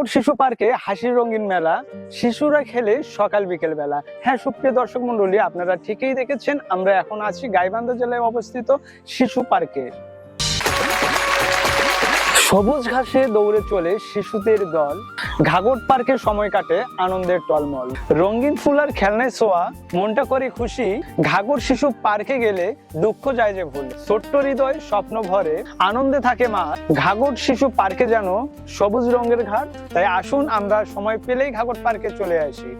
ঘাঘর শিশু পার্কে হাসির রঙিন মেলা, শিশুরা খেলে সকাল বিকেল বেলা। হ্যাঁ সুপ্রিয় দর্শক মন্ডলী, আপনারা ঠিকই দেখেছেন, আমরা এখন আছি গাইবান্ধা জেলায় অবস্থিত শিশু পার্কে। সবুজ ঘাসে দৌড়ে চলে শিশুদের দল, ঘাঘর পার্কে সময় কাটে আনন্দের টলমল। রঙিন ফুল আর খেলনায় ছোঁয়া, মনটা করে খুশি। ঘাঘর শিশু পার্কে গেলে দুঃখ যায় যে ভুল। ছোট্ট হৃদয় স্বপ্ন ভরে, আনন্দে থাকে মা। ঘাঘর শিশু পার্কে যেন সবুজ রঙের ঘাট। তাই আসুন আমরা সময় পেলেই ঘাঘর পার্কে চলে আসি।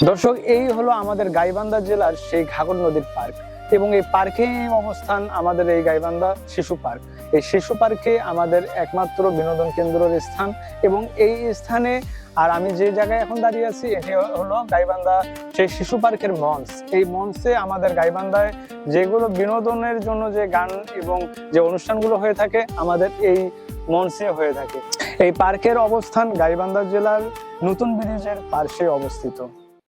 দর্শক, এই হলো আমাদের গাইবান্ধা জেলার সেই ঘাঘর নদীর পার্ক, এবং এই পার্কে অবস্থান আমাদের এই গাইবান্ধা শিশু পার্ক। এই শিশু পার্কে আমাদের একমাত্র বিনোদন কেন্দ্রের স্থান, এবং এই স্থানে আর আমি যে জায়গায় এখন দাঁড়িয়ে আছি এটি হলো গাইবান্ধা সেই শিশু পার্কের মঞ্চ। এই মঞ্চে আমাদের গাইবান্ধায় যেগুলো বিনোদনের জন্য যে গান এবং যে অনুষ্ঠানগুলো হয়ে থাকে আমাদের এই মঞ্চে হয়ে থাকে। এই পার্কের অবস্থান গাইবান্ধা জেলার নতুন ব্রিজের পার্শ্বে অবস্থিত।